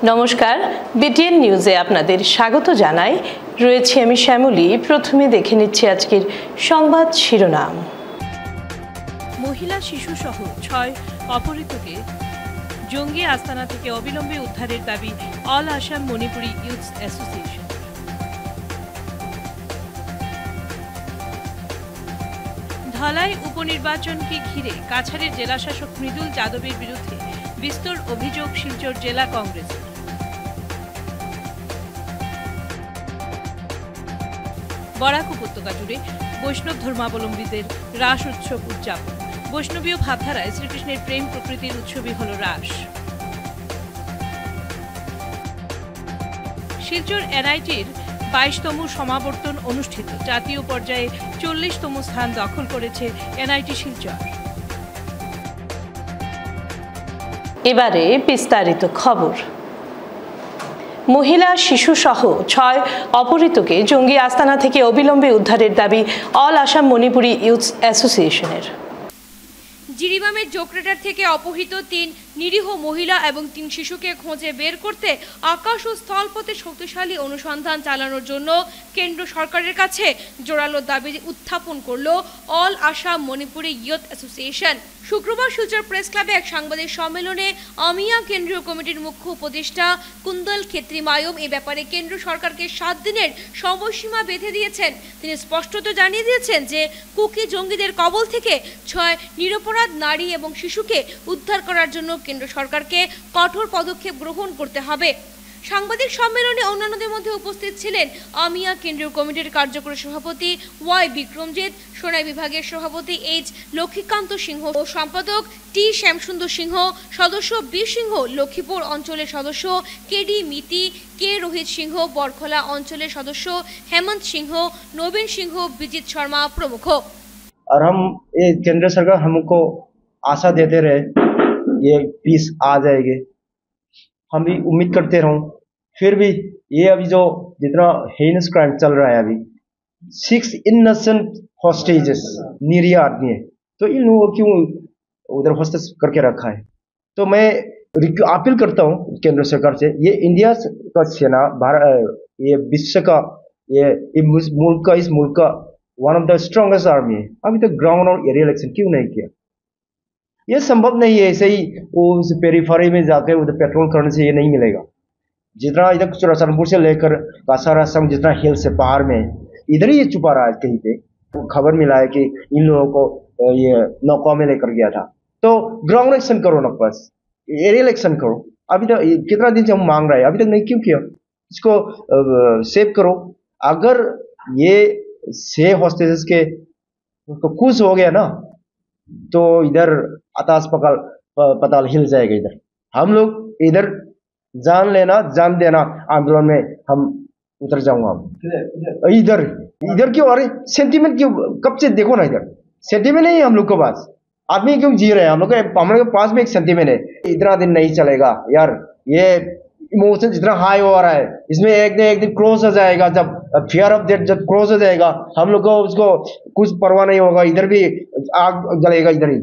নমস্কার, বিটিএন নিউজে আপনাদের স্বাগত জানাই। রয়েছে আমি শ্যামলী। প্রথমে দেখে নিচ্ছি আজকের সংবাদ শিরোনাম। মহিলা শিশু সহ 6 অপহৃতকে জঙ্গি আস্তানা থেকে অবিলম্বে উদ্ধারের দাবি all Assam Manipuri youth association. Dhalai উপনির্বাচনকে ঘিরে কাছাড়ের জেলাশাসক মৃদুল যাদবের বিরুদ্ধে বিস্তর অভিযোগ শিলচর জেলা কংগ্রেসের। বরাক উপত্যকা জুড়ে বৈষ্ণব ধর্মাবলম্বীদের রাস উৎসব উদযাপন। বৈষ্ণবীয় ভাবধারায় শ্রীকৃষ্ণের প্রেম প্রকৃতির উৎসবই হল রাস। শিলচর এনআইটির 22তম সমাবর্তন অনুষ্ঠিত। জাতীয় পর্যায়ে 40তম স্থান দখল করেছে এনআইটি শিলচর। এবারে বিস্তারিত খবর। মহিলা শিশু সহ 6 অপহৃতকে জঙ্গি আস্তানা থেকে অবিলম্বে উদ্ধারের দাবি অল আসাম মণিপুরী ইউথ অ্যাসোসিয়েশনের। জিরিবামের জোকরেটার থেকে অপহৃত 3 নিরীহ মহিলা এবং 3 শিশুকে খুঁজে বের করতে আকাশ ও স্থলপথে শক্তিশালী অনুসন্ধান চালানোর জন্য কেন্দ্র সরকারের কাছে জোরালো দাবি উত্থাপন করল all Assam Manipuri youth association. শুক্রবার শিলচর প্রেস ক্লাবে এক সাংবাদিক সম্মেলনে আমিয়া কেন্দ্রীয় কমিটির মুখ্য উপদেষ্টা কুন্দল খেত্রী মায়ম এ ব্যাপারে কেন্দ্র সরকারকে 7 দিনের সময়সীমা বেঁধে দিয়েছেন। তিনি স্পষ্টত জানিয়ে দিয়েছেন যে কুকি জঙ্গিদের কবল থেকে 6 নিরপরাধ নারী এবং শিশুকে উদ্ধার করার জন্য কেন্দ্র সরকারকে কঠোর পদক্ষেপ গ্রহণ করতে হবে। সাংবাদিক সম্মেলনে অন্যান্যদের মধ্যে উপস্থিত ছিলেন আমিয়া কেন্দ্রীয় কমিটির কার্যকরী সভাপতি ওয়াই বিক্রমজিৎ, সোনাই বিভাগের সভাপতি এইচ লক্ষ্মীকান্ত সিংহ ও সম্পাদক টি শ্যামসুন্দর সিংহ, সদস্য বি সিংহ, লক্ষ্মীপুর অঞ্চলের সদস্য কেডি মিতি, কে রোহিত সিংহ, বরখলা অঞ্চলের সদস্য হেমন্ত সিংহ, নবীন সিংহ, বিজিত শর্মা প্রমুখ। और हम ये केंद्र सरकार हमको आशा देते रहे ये पीस आ जाएगी, हम भी उम्मीद करते रहूं। फिर भी ये अभी जो जितना हेनस क्राइम चल रहा है, अभी 6 इनोसेंट हॉस्टेजेस निरीह आदमी है, तो इन लोगों को क्यों उधर हॉस्टेज करके रखा है। तो मैं अपील करता हूं केंद्र सरकार से, ये इंडिया का सेना ये विश्व का ये इस मुल्क का one of the strongest army है, अभी तक ग्राउंड और एरिया इलेक्शन क्यों नहीं किया। ये संभव नहीं है ऐसे ही उस पेरीफेरी में जाकर उधर पेट्रोल करने से ये नहीं मिलेगा। जितना इधर चुराचंदपुर से लेकर कासारा संग जितना हिल से पहाड़ में इधर ही ये छुपा रहा है। कहीं पे खबर मिला है कि इन लोगों को ये नौका में लेकर गया था। तो ग्राउंड एक्शन करो ना, बस एरिया इलेक्शन करो। अभी तक कितना दिन से हम मांग रहे हैं, अभी तक नहीं क्यों किया। इसको सेव करो। अगर ये 6 हॉस्टेजेस के कुछ हो गया ना, तो इधर आकाश पताल हिल जाएगा। इधर हम लोग इधर जान लेना जान देना आंदोलन में हम उतर जाऊंगा। इधर इधर क्यों, अरे सेंटीमेंट क्यों, कब से देखो ना, इधर सेंटीमेंट नहीं है हम लोग के पास। आदमी क्यों जी रहे हैं, हम लोग के पास भी एक सेंटीमेंट है। इतना दिन नहीं चलेगा यार, ये इमोशन जितना हाई हो रहा है, इसमें एक दिन क्रॉस हो जाएगा। जब फियर ऑफ डेथ जब क्रॉस हो जाएगा, हम लोग को उसको कुछ परवाह नहीं होगा। इधर भी आग जलेगा, इधर ही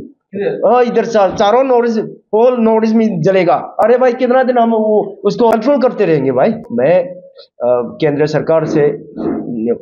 इधर चारों नोटिस होल नोटिस में जलेगा। अरे भाई कितना दिन हम उसको कंट्रोल करते रहेंगे। भाई मैं केंद्र सरकार से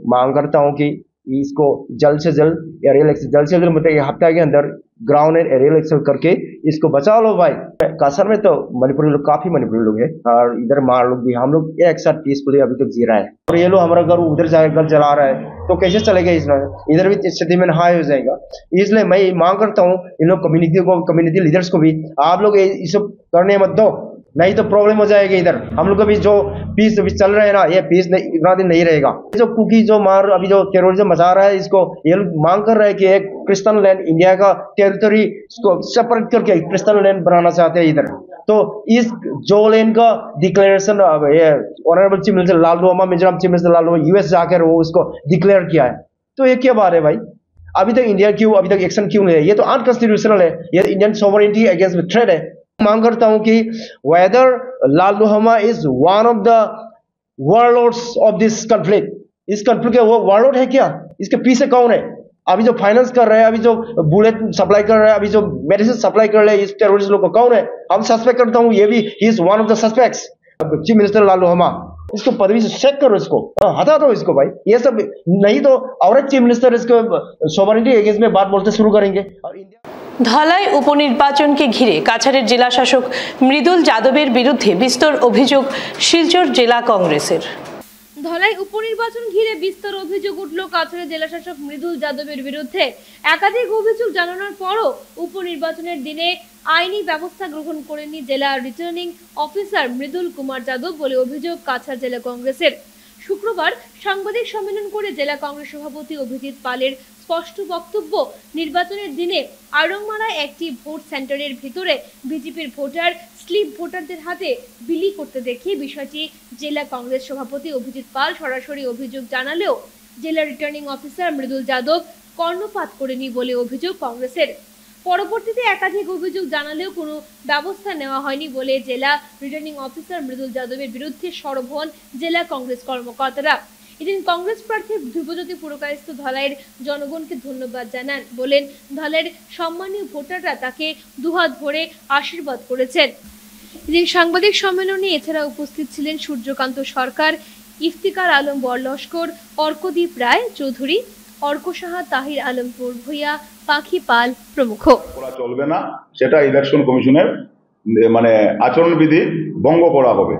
मांग करता हूं कि इसको जल्द से जल्द एरिया इलेक्शन, जल्द से जल्द मतलब हफ्ते के अंदर ग्राउंड एंड एरिया इलेक्शन करके इसको बचा लो। भाई कासर में तो मणिपुरी लोग, काफी मणिपुरी लोग हैं, और इधर मार लोग भी, हम लोग एक साथ पीसफुली अभी तक जी रहा है। और ये लोग हमारा घर उधर जाकर घर जला रहा है, तो कैसे चलेगा। इसमें इधर भी स्थिति में हाई हो जाएगा। इसलिए मैं मांग करता हूँ इन लोग कम्युनिटी लीडर्स को भी, आप लोग ये सब करने मत दो, नहीं तो प्रॉब्लम हो जाएगी। इधर हम लोग अभी जो पीस अभी चल रहा है ना, ये पीस इतना दिन नहीं रहेगा। जो कुकी जो मार अभी जो टेररिज्म मचा रहा है, इसको ये लोग मांग कर रहे हैं कि एक क्रिस्टन लैंड इंडिया का टेरिटरी इसको सेपरेट करके क्रिस्टन लैंड बनाना चाहते हैं इधर। तो इस जो लैंड का declaration honourable chief minister Lalduhoma, Mizoram chief minister Lalduhoma US जाकर वो उसको डिक्लेयर किया है। तो ये क्या बात है भाई, अभी तक इंडिया क्यों अभी तक एक्शन क्यों नहीं है। ये तो अनकॉन्स्टिट्यूशनल है, ये इंडियन सॉवरेनिटी अगेंस्ट थ्रेट है। मांग करता हूं कि whether Lalduhoma is one of the warlords of this conflict, इस कॉन्फ्लिक्ट के वो वारलॉर्ड है क्या, इसके पीछे कौन है। अभी जो फाइनेंस कर रहे हैं, अभी जो बुलेट सप्लाई कर रहे हैं, अभी जो मेडिसिन सप्लाई कर रहे हैं, इस टेररिस्ट लोग को कौन है। हम सस्पेक्ट करता हूं, ये भी ही is one of the suspects. Chief minister Lalduhoma, इसको पदवी से चेक करो, इसको हटा दो इसको भाई। ये सब नहीं तो और चीफ मिनिस्टर इसको सॉवरेनिटी अगेंस्ट में बात बोलते शुरू करेंगे। और ধলাই উপনির্বাচনকে ঘিরে কাছাড়ের জেলা শাসক মৃদুল যাদবের বিরুদ্ধে বিস্তর অভিযোগ শিলচর জেলা কংগ্রেসের। ধলাই উপনির্বাচন ঘিরে বিস্তর অভিযোগ উঠল কাছাড়ের জেলা শাসক মৃদুল যাদবের বিরুদ্ধে। একাধিক অভিযোগ জানানোর পরও উপনির্বাচনের দিনে আইনি ব্যবস্থা গ্রহণ করেনি জেলা রিটার্নিং অফিসার মৃদুল কুমার যাদব বলে অভিযোগ কাছাড় জেলা কংগ্রেসের। শুক্রবার সাংবাদিক সম্মেলন করে জেলা কংগ্রেস সভাপতি অভিজিৎ পালের স্পষ্ট বক্তব্য, নির্বাচনের দিনে আড়ংমারায় একটি ভোট সেন্টারের ভিতরে বিজেপির ভোটার স্লিপ ভোটারদের হাতে বিলি করতে দেখে বিষয়টি জেলা কংগ্রেস সভাপতি অভিজিৎ পাল সরাসরি অভিযোগ জানালেও জেলা রিটার্নিং অফিসার মৃদুল যাদব কর্ণপাত করেনি বলে অভিযোগ কংগ্রেসের। পরবর্তীতে একাধিক অভিযোগ জানালেও কোনো ব্যবস্থা নেওয়া হয়নি বলে জেলা রিটার্নিং অফিসার মৃদুল যাদবের বিরুদ্ধে সরব হন জেলা কংগ্রেস কর্মকর্তারা। এদিন কংগ্রেস প্রার্থী ধ্রুবজ্যোতি পুরকায়স্থ ধলাইয়ের জনগণকে ধন্যবাদ জানান, বলেন ধলাইয়ের সম্মানীয় ভোটাররা তাকে দুহাত ভরে আশীর্বাদ করেছেন। এদিন সাংবাদিক সম্মেলনে এছাড়া উপস্থিত ছিলেন সূর্যকান্ত সরকার, ইফতিকার আলম বরলস্কর, অর্কদীপ রায় চৌধুরী, অর্ক সাহা, তাহির আলম ভূঁইয়া, পাখি পাল প্রমুখ। চলবে না, সেটা ইলেকশন কমিশনের মানে আচরণবিধি ভঙ্গ করা হবে।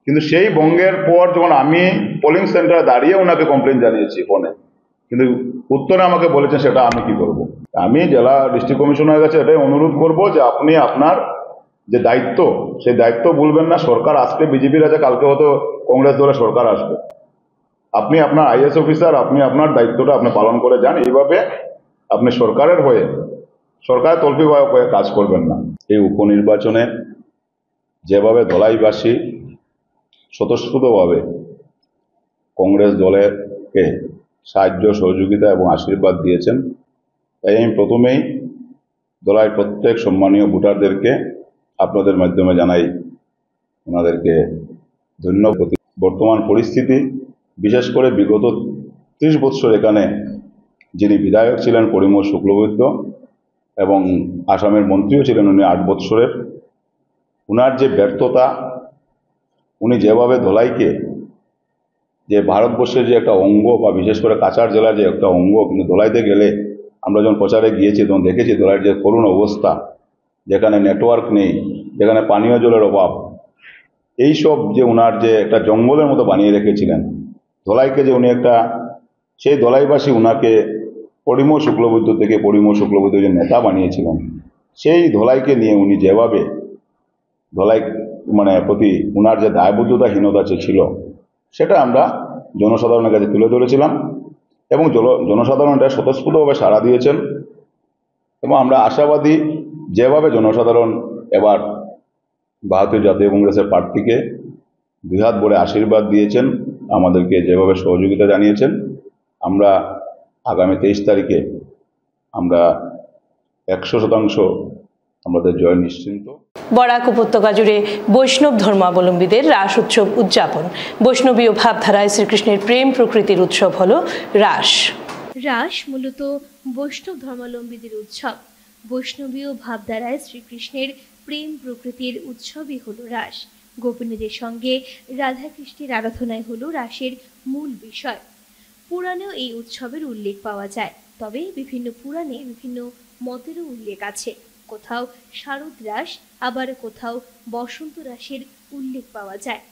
কিন্তু সেই ভঙ্গের পর যখন আমি পোলিং সেন্টারে দাঁড়িয়ে ওনাকে কমপ্লেন জানিয়েছি ফোনে, কিন্তু উত্তরে আমাকে বলেছেন সেটা আমি কি করব। আমি জেলা ডিস্ট্রিক্ট কমিশনারের কাছে এটাই অনুরোধ করব যে আপনি আপনার যে দায়িত্ব, সেই দায়িত্ব ভুলবেন না। সরকার আজকে বিজেপির আছে, কালকে হয়তো কংগ্রেস দলের সরকার আসবে। আপনি আপনার আইএস অফিসার, আপনি আপনার দায়িত্বটা আপনি পালন করে যান। এইভাবে আপনি সরকারের হয়ে, সরকারের তল্পিবাহক হয়ে কাজ করবেন না। এই উপনির্বাচনে যেভাবে ধলাইবাসী স্বতঃস্ফূর্তভাবে কংগ্রেস দলেরকে সাহায্য সহযোগিতা এবং আশীর্বাদ দিয়েছেন, তাই আমি প্রথমেই ধলাই প্রত্যেক সম্মানীয় ভোটারদেরকে আপনাদের মাধ্যমে জানাই ওনাদেরকে ধন্যবাদ। বর্তমান পরিস্থিতি, বিশেষ করে বিগত 30 বছর এখানে যিনি বিধায়ক ছিলেন পরিমল শুক্লবৈদ্য এবং আসামের মন্ত্রীও ছিলেন উনি 8 বছরের, উনার যে ব্যর্থতা, উনি যেভাবে ধলাইকে যে ভারতবর্ষের যে একটা অঙ্গ বা বিশেষ করে কাছাড় জেলার যে একটা অঙ্গ, কিন্তু ধলাইতে গেলে আমরা যখন প্রচারে গিয়েছি তখন দেখেছি ধলাইয়ের যে করুণ অবস্থা, যেখানে নেটওয়ার্ক নেই, যেখানে পানীয় জলের অভাব, এইসব যে উনার যে একটা জঙ্গলের মতো বানিয়ে রেখেছিলেন ধলাইকে, যে উনি একটা সেই ধলাইবাসী উনাকে পরিমল শুক্লবৈদ্য থেকে পরিমল শুক্লবৈদ্য যে নেতা বানিয়েছিলেন, সেই ধলাইকে নিয়ে উনি যেভাবে ধলাই মানে প্রতি উনার যে দায়বদ্ধতাহীনতা ছিল, সেটা আমরা জনসাধারণের কাছে তুলে ধরেছিলাম এবং জনসাধারণ এটা স্বতঃস্ফূর্তভাবে সাড়া দিয়েছেন। এবং আমরা আশাবাদী যেভাবে জনসাধারণ এবার ভারতীয় জাতীয় কংগ্রেসের প্রার্থীকে দুই হাত ভরে আশীর্বাদ দিয়েছেন, আমাদেরকে যেভাবে সহযোগিতা জানিয়েছেন, আমরা আগামী 23 তারিখে আমরা 100% আমাদের জয় নিশ্চিন্ত। বরাক উপত্যকা জুড়ে বৈষ্ণব ধর্মাবলম্বীদের রাস উৎসব উদযাপন। বৈষ্ণবীয় ভাবধারায় শ্রীকৃষ্ণের প্রেম প্রকৃতির উৎসব হলো রাস। রাস মূলত বৈষ্ণব ধর্মাবলম্বীদের উৎসব। বৈষ্ণবীয় ভাবধারায় শ্রীকৃষ্ণের প্রেম প্রকৃতির উৎসবই হলো রাস। গোপিনীদের সঙ্গে রাধাকৃষ্ণের আরাধনায় হলো রাসের মূল বিষয়। পুরাণেও এই উৎসবের উল্লেখ পাওয়া যায়, তবে বিভিন্ন পুরাণে বিভিন্ন মতেরও উল্লেখ আছে। কোথাও শারদ রাস, আবার কোথাও বসন্ত রাসের উল্লেখ পাওয়া যায়।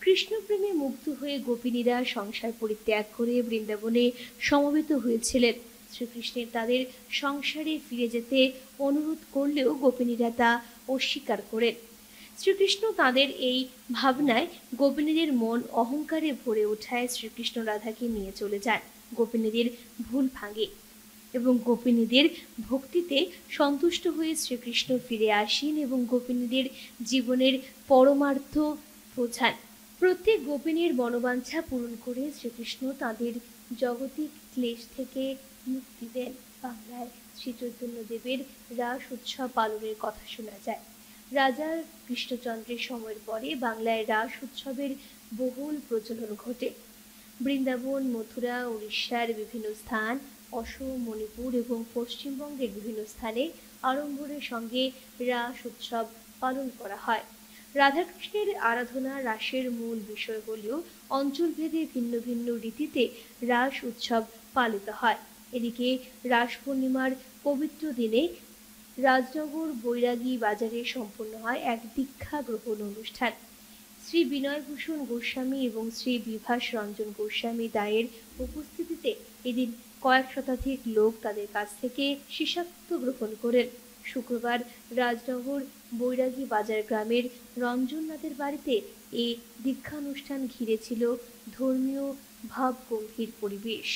কৃষ্ণপ্রেমে মুগ্ধ হয়ে গোপিনীরা সংসার পরিত্যাগ করে বৃন্দাবনে সমবেত হয়েছিলেন। শ্রীকৃষ্ণের তাদের সংসারে ফিরে যেতে অনুরোধ করলেও গোপিনীরা তা অস্বীকার করেন। শ্রীকৃষ্ণ তাদের এই ভাবনায় গোপিনীদের মন অহংকারে ভরে ওঠায় শ্রীকৃষ্ণ রাধাকে নিয়ে চলে যান। গোপিনীদের ভুল ভাঙে এবং গোপিনীদের ভক্তিতে সন্তুষ্ট হয়ে শ্রীকৃষ্ণ ফিরে আসেন এবং গোপিনীদের জীবনের পরমার্থ বোঝান। প্রত্যেক গোপিনীর মনোবাঞ্ছা পূরণ করে শ্রীকৃষ্ণ তাদের জগতিক ক্লেশ থেকে মুক্তি দেন। বাংলায় শ্রী চৈতন্যদেবের রাস উৎসব পালনের কথা শোনা যায়। রাজা কৃষ্ণচন্দ্রের সময়ের পরে বাংলায় রাস উৎসবের বহুল প্রচলন ঘটে। বৃন্দাবন, মথুরা, উড়িষ্যার বিভিন্ন স্থান, অসম, মণিপুর এবং পশ্চিমবঙ্গের বিভিন্ন স্থানে আড়ম্বরের সঙ্গে রাস উৎসব পালন করা হয়। রাধাকৃষ্ণের আরাধনা রাসের মূল বিষয় হলেও অঞ্চলভেদে ভিন্ন ভিন্ন রীতিতে রাস উৎসব পালিত হয়। এদিকে রাস পূর্ণিমার পবিত্র দিনে রাজনগর বৈরাগী বাজারে সম্পন্ন হয় এক দীক্ষা গ্রহণ অনুষ্ঠান। শ্রী বিনয়ভূষণ গোস্বামী এবং শ্রী বিভাস রঞ্জন গোস্বামী দায়ের উপস্থিতিতে এদিন কয়েক শতাধিক লোক তাদের কাছ থেকে শিষ্যত্ব গ্রহণ করেন। শুক্রবার রাজনগর বৈরাগী বাজার গ্রামের রঞ্জননাথের বাড়িতে এই দীক্ষানুষ্ঠান ঘিরে ছিল ধর্মীয় ভাবগম্ভীর পরিবেশ।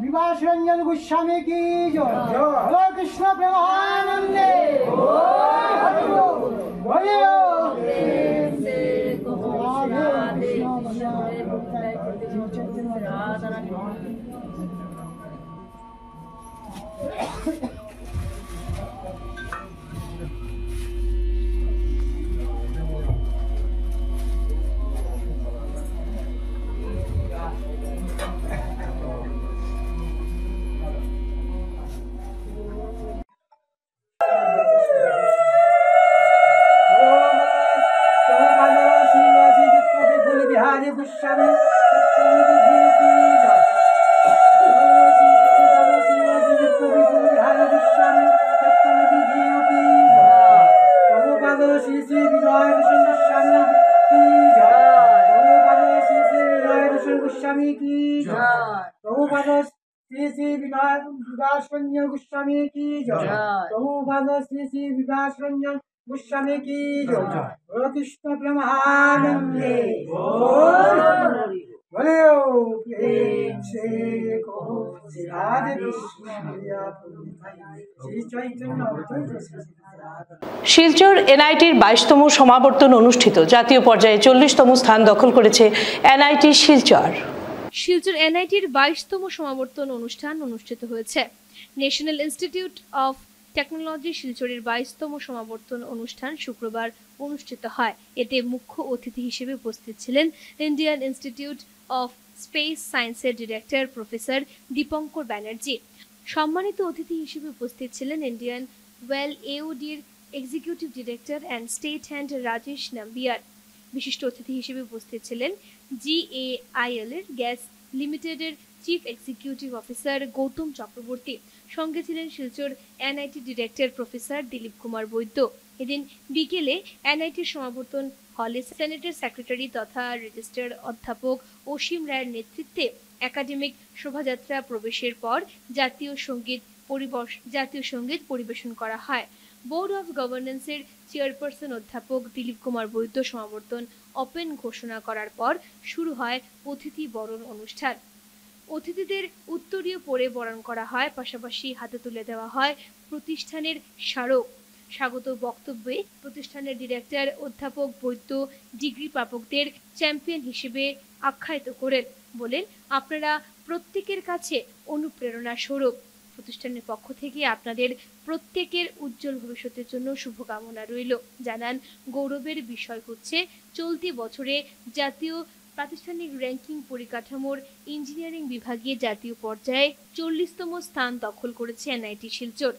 विभास रंजन गोस्वामी की जय। बोलो कृष्ण प्रेमानंदे गोस्वामी की जय। प्रभुपाद श्री विभास रंजन गोस्वामी की जय। बोलो कृष्ण प्रेमानंदे बोले प्रेम से कहो राधे कृष्ण श्री चैतन्य। শিলচর এনআইটির 22তম সমাবর্তন অনুষ্ঠিত। জাতীয় পর্যায়ে 40তম স্থান দখল করেছে এনআইটি শিলচর। শিলচর এনআইটির 22তম সমাবর্তন অনুষ্ঠান অনুষ্ঠিত হয়েছে। ন্যাশনাল ইনস্টিটিউট অফ টেকনোলজি শিলচরের 22তম সমাবর্তন অনুষ্ঠান শুক্রবার অনুষ্ঠিত হয়। এতে মুখ্য অতিথি হিসেবে উপস্থিত ছিলেন ইন্ডিয়ান ইনস্টিটিউট অফ স্পেস সায়েন্সের ডিরেক্টর প্রফেসর দীপঙ্কর ব্যানার্জি। সম্মানিত অতিথি হিসেবে উপস্থিত ছিলেন ইন্ডিয়ান ওয়েল এওডির executive director and state head Rajesh Nambiar. বিশিষ্ট অতিথি হিসেবে উপস্থিত ছিলেন GAIL এর গ্যাস লিমিটেডের chief executive officer Goutam Chakraborty. সঙ্গে ছিলেন Silchar NIT director professor Dilip Kumar Baidya. এদিন বিকেলে এনআইটির সমাবর্তন হলে সেনেটের সেক্রেটারি তথা রেজিস্ট্রার অধ্যাপক অসীম রায়ের নেতৃত্বে একাডেমিক শোভাযাত্রা প্রবেশের পর জাতীয় সঙ্গীত পরিবেশন করা হয়। বোর্ড অফ গভর্নেন্সের চেয়ারপারসন অধ্যাপক দিলীপ কুমার বৈদ্য সমাবর্তন ওপেন ঘোষণা করার পর শুরু হয় অতিথি বরণ অনুষ্ঠান। অতিথিদের উত্তরীয় পরে বরণ করা হয়, পাশাপাশি হাতে তুলে দেওয়া হয় প্রতিষ্ঠানের স্মারক। স্বাগত বক্তব্যে প্রতিষ্ঠানের ডিরেক্টর অধ্যাপক বৈদ্য ডিগ্রি প্রাপকদের চ্যাম্পিয়ন হিসেবে আখ্যায়িত করেন। বলেন, আপনারা প্রত্যেকের কাছে অনুপ্রেরণা স্বরূপ। প্রতিষ্ঠানের পক্ষ থেকে আপনাদের প্রত্যেকের উজ্জ্বল ভবিষ্যতের জন্য শুভকামনা রইল। জানান, গৌরবের বিষয় হচ্ছে চলতি বছরে জাতীয় প্রাতিষ্ঠানিক র্যাঙ্কিং পরিকাঠামোর ইঞ্জিনিয়ারিং বিভাগে জাতীয় পর্যায়ে 40তম স্থান দখল করেছে এনআইটি শিলচর।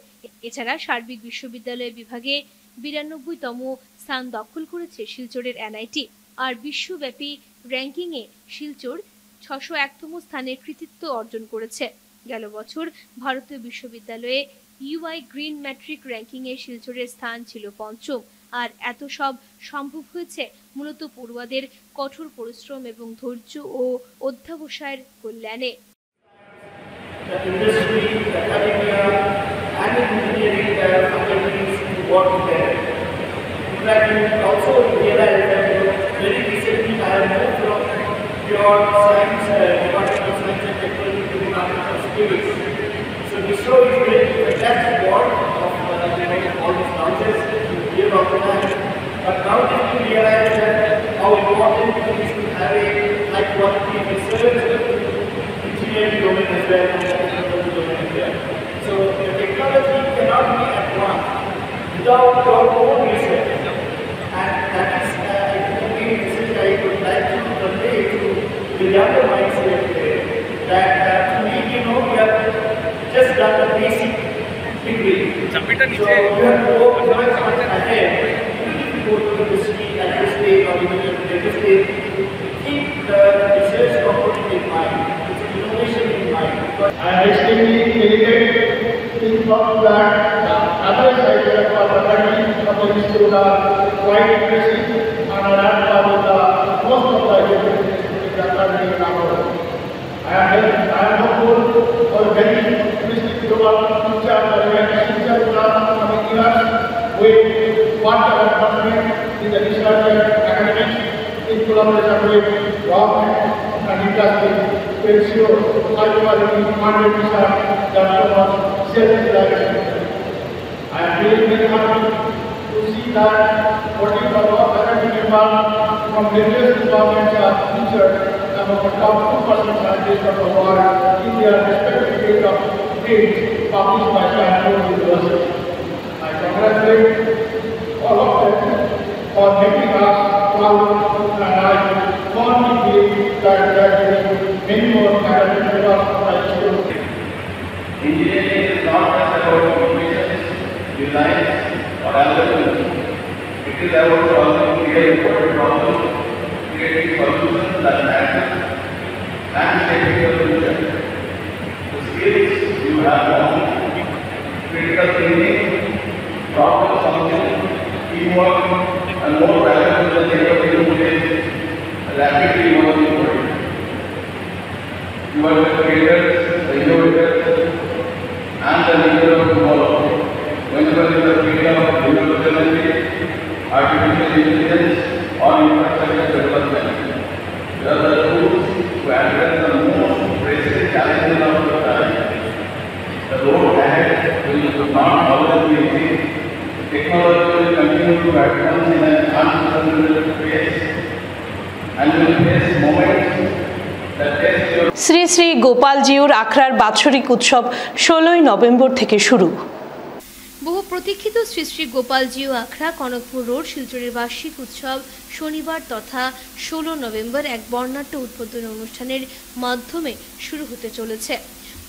এছাড়া সার্বিক বিশ্ববিদ্যালয় বিভাগে 92তম স্থান দখল করেছে শিলচরের এনআইটি। আর বিশ্বব্যাপী র্যাঙ্কিংয়ে শিলচর 601তম স্থানের কৃতিত্ব অর্জন করেছে। গেল বছর ভারতীয় বিশ্ববিদ্যালয়ে UI গ্রিন ম্যাট্রিক র্যাঙ্কিংয়ে শিলচরের স্থান ছিল 5ম। আর এত সব সম্ভব হয়েছে মূলত পড়ুয়াদের কঠোর পরিশ্রম এবং ধৈর্য ও অধ্যবসায়ের কল্যাণে। Also realize that very recently I have moved from for science, Department of Science and Technology, Department of Space. So ISRO is a fantastic board of all these launches we have organized. But now they realize that how important it is to have a high quality research engineering domain as well and technology domain as well. So the technology cannot be advanced without your own research. And that is the main message I would like to convey to the younger minds here today. That we have just done the basic degree. So you have to go much ahead. Go to the industry at this stage or even at this stage, keep the research component in mind, its innovation in mind. I am extremely delighted to inform that the other side of the country of the institute are quite impressive and are part of the most of the universities that are in our world. I am hopeful for very optimistic global future for the future coming years with what our department in the research and academics in collaboration with government and industry to ensure high quality funded research that promotes self-reliance. I am really very happy to see that working for all academic members from various departments are featured among the top 2% scientists of the world in their respective fields of fields published by Stanford University. I congratulate all of them for making us proud, and I firmly believe that there will be many more academic members of the institute. Engineering is not just about equations, designs, or algorithms. It is about solving real important problems, creating solutions that matter, and shaping the future. The skills you have learned, critical thinking, problem solving, teamwork, and more valuable than ever in today's rapidly evolving world. You are the creators, the innovators, and the leaders of tomorrow. When you are in the field of renewable energy, artificial intelligence, or infrastructure development, you are the tools to address the most pressing challenges of the time. The road ahead will not always be easy. Technology will continue to advance in an unprecedented pace, and will face moments that test your Shri Shri গোপালজিউর আখড়ার বাৎসরিক উৎসব 16ই November থেকে শুরু। বহু প্রতীক্ষিত শ্রী শ্রী গোপালজিউ আখড়া Kanakpur road শিলচরের বার্ষিক উৎসব শনিবার তথা 16 নভেম্বর এক বর্ণাঢ্য উদ্বোধনী অনুষ্ঠানের মাধ্যমে শুরু হতে চলেছে।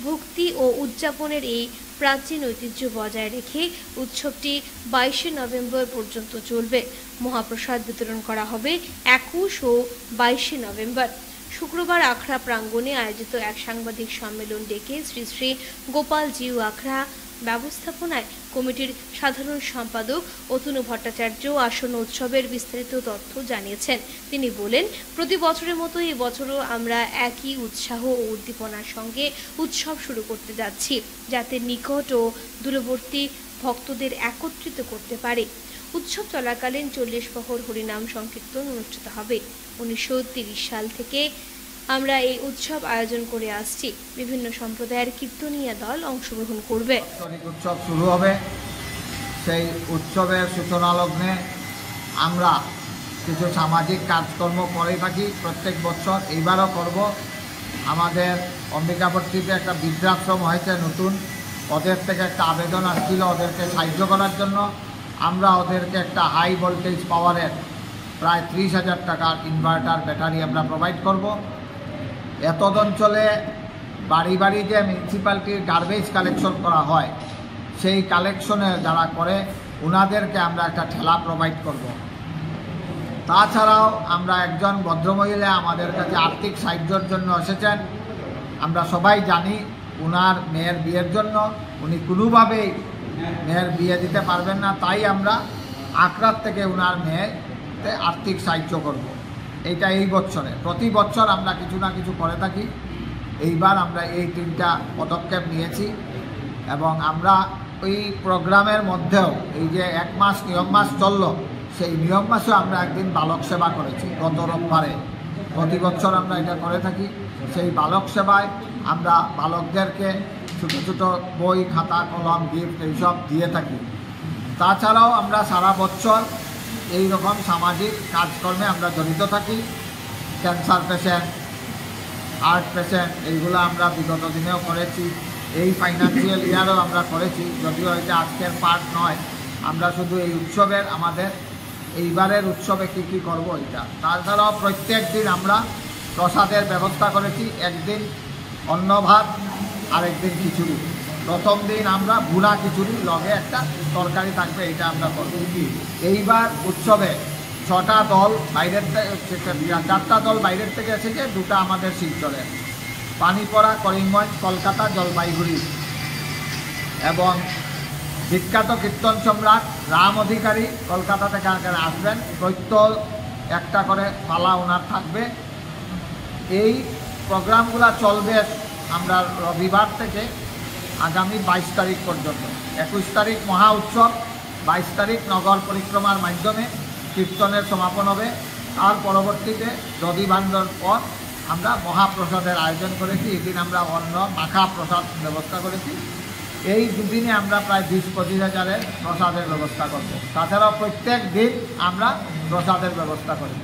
ভক্তি ও উদযাপনের এই প্রাচীন ঐতিহ্য বজায় রেখে উৎসবটি 22 নভেম্বর পর্যন্ত চলবে। মহাপ্রসাদ বিতরণ করা হবে 21 ও 22 নভেম্বর। শুক্রবার আখড়া প্রাঙ্গণে আয়োজিত এক সাংবাদিক সম্মেলন ডেকে শ্রী শ্রী গোপালজিউ আখড়া ব্যবস্থাপনায় কমিটির সাধারণ সম্পাদক অতনু ভট্টাচার্য আসন্ন উৎসবের বিস্তারিত তথ্য জানিয়েছেন। তিনি বলেন, প্রতি বছরের মতো এই বছরও আমরা একই উৎসাহ ও উদ্দীপনার সঙ্গে উৎসব শুরু করতে যাচ্ছি, যাতে নিকট ও দূরবর্তী ভক্তদের একত্রিত করতে পারে। উৎসব চলাকালীন 40 প্রহর হরিনাম সংকীর্তন অনুষ্ঠিত হবে। 1930 সাল থেকে আমরা এই উৎসব আয়োজন করে আসছি। বিভিন্ন সম্প্রদায়ের কীর্তনীয় দল অংশগ্রহণ করবে। উৎসব শুরু হবে, সেই উৎসবের সূচনা লগ্নে আমরা কিছু সামাজিক কাজকর্ম করে থাকি প্রত্যেক বছর, এইবারও করব। আমাদের অম্বিকাপট্টিতে একটা বৃদ্ধাশ্রম হয়েছে নতুন, ওদের থেকে একটা আবেদন আসছিল ওদেরকে সাহায্য করার জন্য। আমরা ওদেরকে একটা হাই ভোল্টেজ পাওয়ারের প্রায় 30,000 টাকার ইনভার্টার ব্যাটারি আমরা প্রোভাইড করব। এতদ অঞ্চলে বাড়ি বাড়ি যে মিউনিসিপ্যালিটির গার্বেজ কালেকশন করা হয়, সেই কালেকশনে যারা করে ওনাদেরকে আমরা একটা ঠেলা প্রোভাইড করব। তাছাড়াও আমরা একজন ভদ্রমহিলা আমাদের কাছে আর্থিক সাহায্যের জন্য এসেছেন। আমরা সবাই জানি ওনার মেয়ের বিয়ের জন্য উনি কোনোভাবেই মেয়ের বিয়ে দিতে পারবেন না, তাই আমরা আখড়ার থেকে ওনার মেয়েতে আর্থিক সাহায্য করব। এইটা এই বছরে, প্রতি বছর আমরা কিছু না কিছু করে থাকি। এইবার আমরা এই 3টা পদক্ষেপ নিয়েছি এবং আমরা ওই প্রোগ্রামের মধ্যেও এই যে 1 মাস নিয়ম মাস চলল, সেই নিয়ম মাসেও আমরা একদিন বালক সেবা করেছি গত রোববারে। প্রতি বছর আমরা এটা করে থাকি। সেই বালক সেবায় আমরা বালকদেরকে ছোটো ছোটো বই, খাতা, কলম, গিফট এইসব দিয়ে থাকি। তাছাড়াও আমরা সারা বছর এই রকম সামাজিক কাজকর্মে আমরা জড়িত থাকি। ক্যান্সার পেশেন্ট, হার্ট পেশেন্ট, এইগুলো আমরা বিগত দিনেও করেছি, এই ফাইন্যান্সিয়াল ইয়ারও আমরা করেছি। যদিও এটা আজকের পার্ট নয়, আমরা শুধু এই উৎসবের আমাদের এইবারের উৎসবে কী কী করবো এটা। তাছাড়াও প্রত্যেক দিন আমরা প্রসাদের ব্যবস্থা করেছি। একদিন অন্ন ভাত, আরেকদিন খিচুড়ি। প্রথম দিন আমরা ভুনা খিচুড়ি, লগে একটা তরকারি থাকবে, এটা আমরা করব। এইবার উৎসবে 6টা দল বাইরের থেকে, 4টা দল বাইরের থেকে এসেছে, 2টা আমাদের শিলচরের। পানিপড়া, করিমগঞ্জ, কলকাতা, জলপাইগুড়ি এবং বিখ্যাত কীর্তন সম্রাট রাম অধিকারী কলকাতা থেকে আসবেন। দৈত্য একটা করে পালা ওনার থাকবে। এই প্রোগ্রামগুলো চলবে আমরা রবিবার থেকে আগামী 22 তারিখ পর্যন্ত। 21 তারিখ মহা উৎসব, 22 তারিখ নগর পরিক্রমার মাধ্যমে কীর্তনের সমাপন হবে। তার পরবর্তীতে দধি ভাণ্ডার পর আমরা মহাপ্রসাদের আয়োজন করেছি। এদিন আমরা অন্ন মাখা প্রসাদ ব্যবস্থা করেছি। এই দুদিনে আমরা প্রায় 20-25 হাজারের প্রসাদের ব্যবস্থা করব। তাছাড়াও প্রত্যেক দিন আমরা প্রসাদের ব্যবস্থা করি।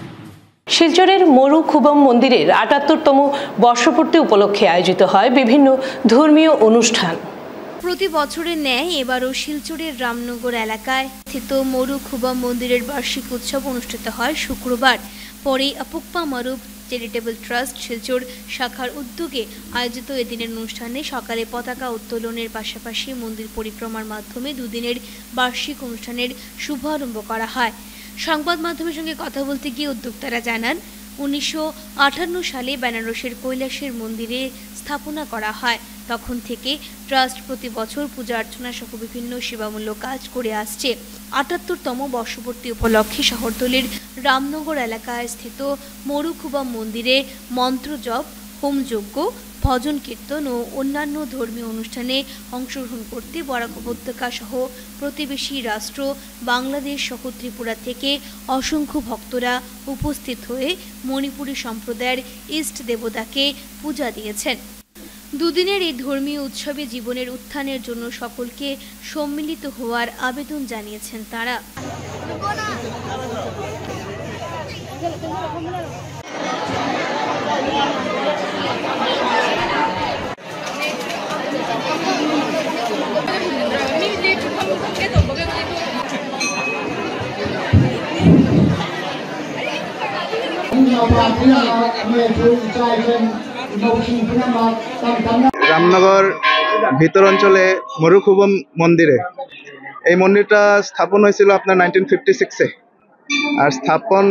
শিলচরের মরু খুবম মন্দিরের ৭৮তম বর্ষপূর্তি উপলক্ষে আয়োজিত হয় বিভিন্ন ধর্মীয় অনুষ্ঠান। প্রতি বছরের ন্যায় এবারও শিলচরের রামনগর এলাকায় স্থিত মরু খুবম মন্দিরের বার্ষিক উৎসব অনুষ্ঠিত হয় শুক্রবার। পরে আপুপ্পা মারুপ চ্যারিটেবল ট্রাস্ট শিলচর শাখার উদ্যোগে আয়োজিত এদিনের অনুষ্ঠানে সকালে পতাকা উত্তোলনের পাশাপাশি মন্দির পরিক্রমার মাধ্যমে দুদিনের বার্ষিক অনুষ্ঠানের শুভারম্ভ করা হয়। সংবাদ মাধ্যমের সঙ্গে কথা বলতে গিয়ে উদ্যোক্তারা জানান, 1958 সালে বেনারসের কৈলাসের মন্দিরে স্থাপনা করা হয়। তখন থেকে ট্রাস্ট প্রতি বছর পূজা অর্চনা সহ বিভিন্ন সেবামূলক কাজ করে আসছে। ৭৮তম বর্ষপূর্তি উপলক্ষে শহরতলির রামনগর এলাকায় স্থিত মরু খুবম মন্দিরে মন্ত্রজপ, হোমযজ্ঞ, ভজন কীর্তন ও অন্যান্য ধর্মীয় অনুষ্ঠানে অংশগ্রহণ করতে বরাক উপত্যকা সহ প্রতিবেশী রাষ্ট্র বাংলাদেশ সহ ত্রিপুরা থেকে অসংখ্য ভক্তরা উপস্থিত হয়ে মণিপুরী সম্প্রদায়ের ইষ্ট দেবতাকে পূজা দিয়েছেন। দুদিনের এই ধর্মীয় উৎসবে জীবনের উত্থানের জন্য সকলকে সম্মিলিত হওয়ার আবেদন জানিয়েছেন তারা। রামনগর ভিতর অঞ্চলে মরু খুবম মন্দিরে এই মন্দিরটা স্থাপন হয়েছিল আপনার 1956-এ। আর স্থাপন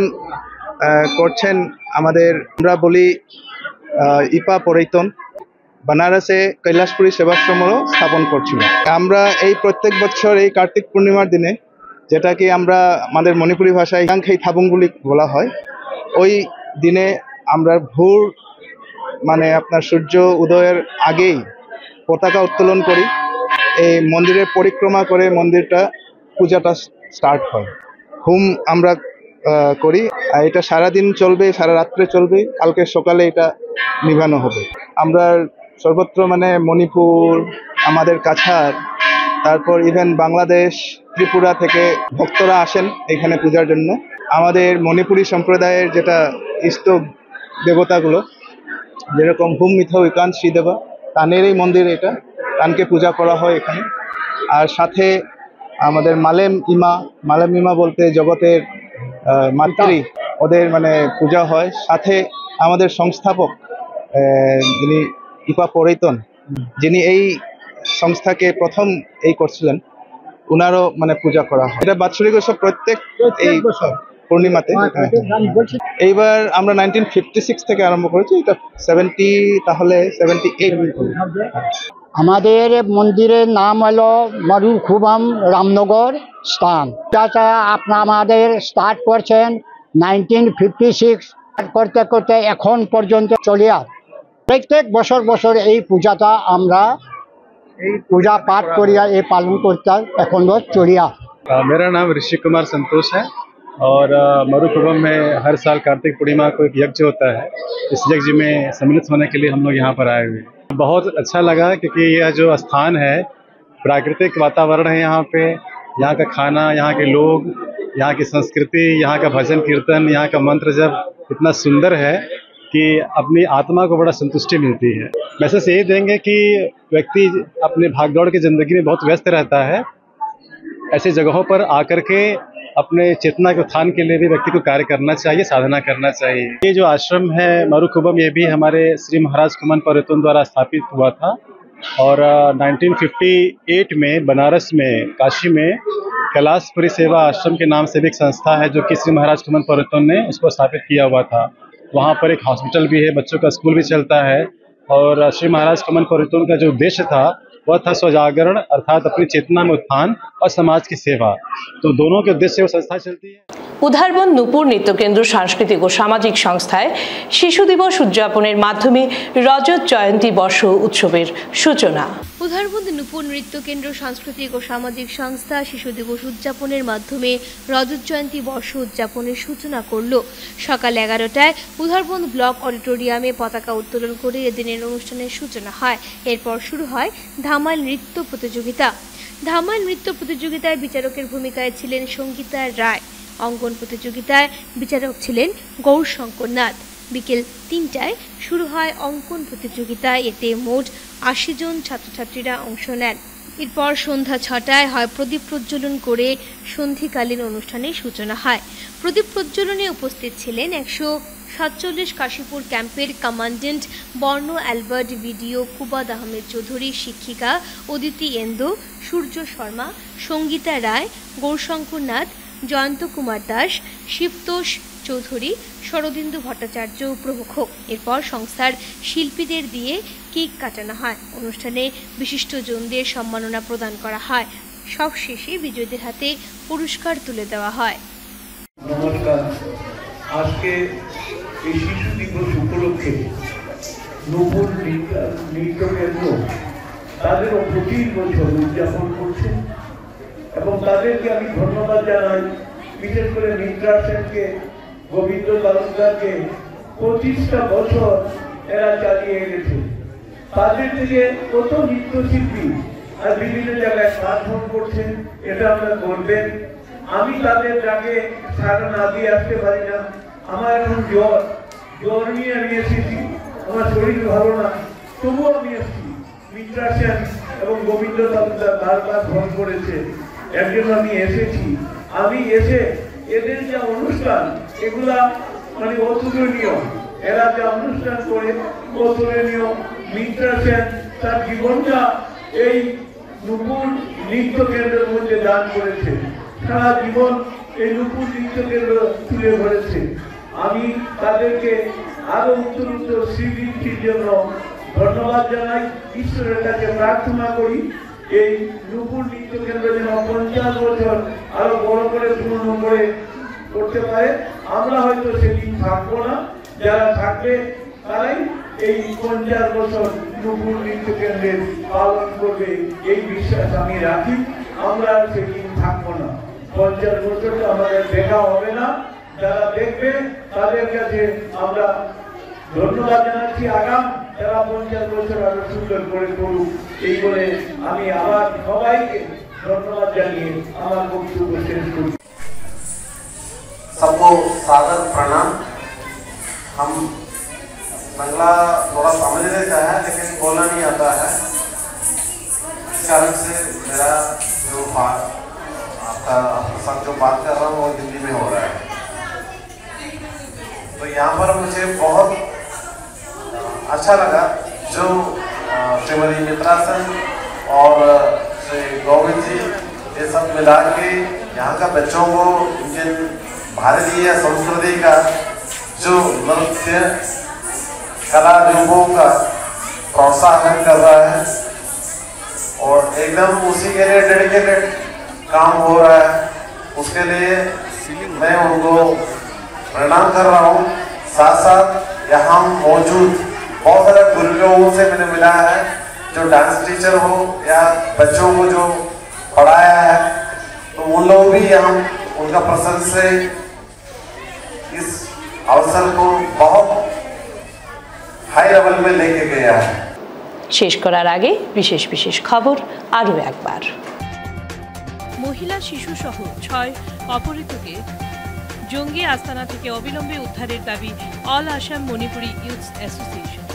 করছেন আমাদের, আমরা বলি ইপা পরিতন, বানারসে কৈলাসপুরী সেবাশ্রমও স্থাপন করছিল। আমরা এই প্রত্যেক বছর এই কার্তিক পূর্ণিমার দিনে, যেটাকে আমরা আমাদের মণিপুরী ভাষায় ইয়াংখেই থাবুংগুলি বলা হয়, ওই দিনে আমরা ভোর মানে আপনার সূর্য উদয়ের আগেই পতাকা উত্তোলন করি। এই মন্দিরের পরিক্রমা করে মন্দিরটা পূজাটা স্টার্ট হয়। হোম আমরা করি, আর এটা সারাদিন চলবে, সারা রাত্রে চলবে, কালকে সকালে এটা নিভানো হবে। আমরা সর্বত্র মানে মণিপুর, আমাদের কাছাড়, তারপর ইভেন বাংলাদেশ, ত্রিপুরা থেকে ভক্তরা আসেন এখানে পূজার জন্য। আমাদের মণিপুরী সম্প্রদায়ের যেটা ইষ্ট দেবতাগুলো, যেরকম হুম মিথ ইকান শ্রীদেবা, তানের এই মন্দির, এটা তানকে পূজা করা হয় এখানে। আর সাথে আমাদের মালেম ইমা বলতে জগতের মাতৃ, ওদের মানে পূজা হয়। সাথে আমাদের সংস্থাপক যিনি ইপা পরিতন, যিনি এই সংস্থাকে প্রথম এই করছিলেন, উনারও মানে পূজা করা হয়। এটা বাৎসরিক উৎসব প্রত্যেক এই পূর্ণিমাতে। এইবার আমরা 1956 থেকে আরম্ভ করেছি, এটা 70 তাহলে 78। আমাদের মন্দিরের নাম হলো মরু খুবম রামনগর স্থান। আমাদের স্টার্ট করছেন 1956, করতে করতে এখন পর্যন্ত চলে আসে। প্রত্যেক বছর এই পূজাটা আমরা पूजा पाठ करिया ये पालन करता एखन चलिया। मेरा नाम ऋषि कुमार संतोष है और मरुकुबम में हर साल कार्तिक पूर्णिमा को एक यज्ञ होता है। इस यज्ञ में सम्मिलित होने के लिए हम लोग यहाँ पर आए हुए हैं। बहुत अच्छा लगा क्योंकि यह जो स्थान है, प्राकृतिक वातावरण है यहाँ पे, यहाँ का खाना, यहाँ के लोग, यहाँ की संस्कृति, यहाँ का भजन कीर्तन, यहाँ का मंत्र जब इतना सुंदर है कि अपनी आत्मा को बड़ा संतुष्टि मिलती है। मैसेज यही देंगे कि व्यक्ति अपने भागदौड़ की ज़िंदगी में बहुत व्यस्त रहता है, ऐसी जगहों पर आकर के अपने चेतना के उत्थान के लिए भी व्यक्ति को कार्य करना चाहिए, साधना करना चाहिए। ये जो आश्रम है मरुकुबम, ये भी हमारे श्री महाराज कुमन पर्यटन द्वारा स्थापित हुआ था और 1958 में बनारस में, काशी में कैलाशपुरी सेवा आश्रम के नाम से भी एक संस्था है जो कि श्री महाराज कुमन पर्यटन ने इसको स्थापित किया हुआ था। वहाँ पर एक हॉस्पिटल भी है, बच्चों का स्कूल भी चलता है और श्री महाराज कुमन पर्यटन का जो उद्देश्य था वह था स्वजागरण, अर्थात अपनी चेतना में उत्थान और समाज की सेवा। तो दोनों के उद्देश्य से वो संस्था चलती है। উধারবন নূপুর নৃত্যকেন্দ্র সাংস্কৃতিক ও সামাজিক সংস্থায় শিশু দিবস উদযাপনের মাধ্যমে রজত জয়ন্তী বর্ষ উৎসবের সূচনা। উধারবন নূপুর নৃত্যকেন্দ্র সাংস্কৃতিক ও সামাজিক সংস্থা শিশু দিবস উদযাপনের মাধ্যমে রজত জয়ন্তী বর্ষ উদযাপনের সূচনা করল। সকাল 11টায় উধারবন ব্লক অডিটোরিয়ামে পতাকা উত্তোলন করে এদিনের অনুষ্ঠানের সূচনা হয়। এরপর শুরু হয় ধামাল নৃত্য প্রতিযোগিতা। ধামাল নৃত্য প্রতিযোগিতায় বিচারকের ভূমিকায় ছিলেন সঙ্গীতা রায়। অঙ্কন প্রতিযোগিতায় বিচারক ছিলেন গৌরশঙ্কর নাথ। বিকেল 3টায় শুরু হয় অঙ্কন প্রতিযোগিতা। এতে মোট 80 জন ছাত্রছাত্রীরা অংশ নেন। এরপর সন্ধ্যা 6টায় হয় প্রদীপ প্রজ্বলন করে সন্ধিকালীন অনুষ্ঠানের সূচনা হয়। প্রদীপ প্রজ্বলনে উপস্থিত ছিলেন 147 কাশীপুর ক্যাম্পের কমান্ডেন্ট বর্ণ অ্যালবার্ট, ভিডিও কুবাদ আহমেদ চৌধুরী, শিক্ষিকা অদিতি এন্দো, সূর্য শর্মা, সঙ্গীতা রায়, গৌরশঙ্কর নাথ, জয়ন্ত কুমার দাস, শিবতোষ চৌধুরী, শরদিন্দু ভট্টাচার্য প্রমুখ। এরপর সংস্থার শিল্পীদের দিয়ে কেক কাটানো হয়। অনুষ্ঠানে বিশিষ্টজনদের সম্মাননা প্রদান করা হয়। সবশেষে বিজয়ীদের হাতে পুরস্কার তুলে দেওয়া হয়। নমস্কার। আজকে এই শিশু দিবস উপলক্ষে নূপুর নৃত্য কেন্দ্র তাদেরও প্রতি বছর উদযাপন করছে এবং তাদেরকে আমি ধন্যবাদ জানাই। বিশেষ করে মিত্রা সেনকে, গোবিন্দ তালুকদারকে 25টা বছর এরা চালিয়ে গেছে। তাদের থেকে কত নৃত্যশিল্পী আর বিভিন্ন জায়গায় পারফর্ম করছেন, এটা আমরা করবেন। আমি তাদের ডাকে সাড়া না দিয়ে আসতে পারি না। আমার এখন জ্বর নিয়ে আমি এসেছি, আমার শরীর ভালো না, তবুও আমি এসেছি। মিত্রা সেন এবং গোবিন্দ তালুকদার বারবার ফোন করেছে, এর জন্য আমি এসেছি। আমি এসে এদের যা অনুষ্ঠান, এগুলা মানে অতুলনীয়। এরা যা অনুষ্ঠান করে অতুলনীয়। মিত্রা সেন তার জীবনটা এই নূপুর নৃত্য কেন্দ্রের মধ্যে দান করেছে। সারা জীবন এই নূপুর নৃত্য কেন্দ্র তুলে ধরেছে। আমি তাদেরকে আরো উত্তরোত্তর শ্রীবৃদ্ধির জন্য ধন্যবাদ জানাই। ঈশ্বরের কাছে প্রার্থনা করি এই নূপুর নৃত্য কেন্দ্র যেন 50 বছর আরো বড় করে পূর্ণ করে করতে পারে। আমরা হয়তো সেদিন থাকবো না, যারা থাকবে তারাই এই 50 বছর নূপুর নৃত্য কেন্দ্রের পালন করবে, এই বিশ্বাস আমি রাখি। আমরা সেদিন থাকবো না, 50 বছরটা আমাদের দেখা হবে না। যারা দেখবে তাদের কাছে আমরা ধন্যবাদ জানাচ্ছি। আগাম যারা 50 বছর আরো সুন্দর করে করুক, এই বলে আমি আবার সবাইকে ধন্যবাদ জানিয়ে আমার বক্তব্য শেষ করি। सबको सादर प्रणाम। हम बांग्ला थोड़ा समझ लेता है लेकिन बोलना नहीं आता है, इस कारण से मेरा जो बात आपका साथ जो बात कर रहा हूँ वो हिंदी में हो रहा है। तो यहाँ पर मुझे बहुत अच्छा लगा जो श्रीमती मित्रा सेन और श्री गोविंद जी ये सब मिला के यहाँ का बच्चों को इनके भारतीय संस्कृति का जो नृत्य कला रूपों का प्रोत्साहन कर रहा है और एकदम उसी के लिए डेडिकेटेड काम हो रहा है। उसके लिए मैं उनको प्रणाम कर रहा हूँ। साथ साथ यहाँ मौजूद बहुत सारे गुरु लोगों से मैंने मिला है, जो डांस टीचर हो या बच्चों को जो पढ़ाया है, तो उन लोग भी यहाँ उनका पसंद से अवसर को बहुत हाई लेवल में लेके गया है। শেষ করার আগে বিশেষ বিশেষ খবর আরও একবার। মহিলা শিশু সহ 6 অপহৃতকে জঙ্গি আস্তানা থেকে অবিলম্বে উদ্ধারের দাবি all Assam Manipuri youth association.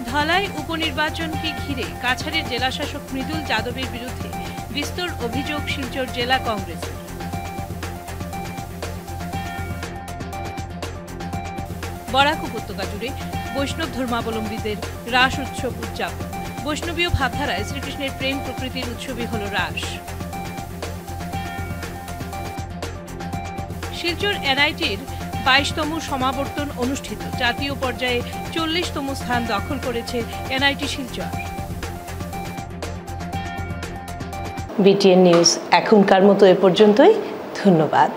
Dhalai উপনির্বাচনকে ঘিরে কাছাড়ের জেলাশাসক মৃদুল যাদবের বিরুদ্ধে বিস্তর অভিযোগ শিলচর জেলা কংগ্রেসের। বরাক উপত্যকা জুড়ে বৈষ্ণব ধর্মাবলম্বীদের রাস উৎসব উদযাপন। বৈষ্ণবীয় ভাবধারায় শ্রীকৃষ্ণের প্রেম প্রকৃতির উৎসবই হল রাস। শিলচর এনআইটির 22তম সমাবর্তন অনুষ্ঠিত। জাতীয় পর্যায়ে 40তম স্থান দখল করেছে এনআইটি শিলচর। বিটিএন নিউজ এখনকার মতো এ পর্যন্তই। ধন্যবাদ।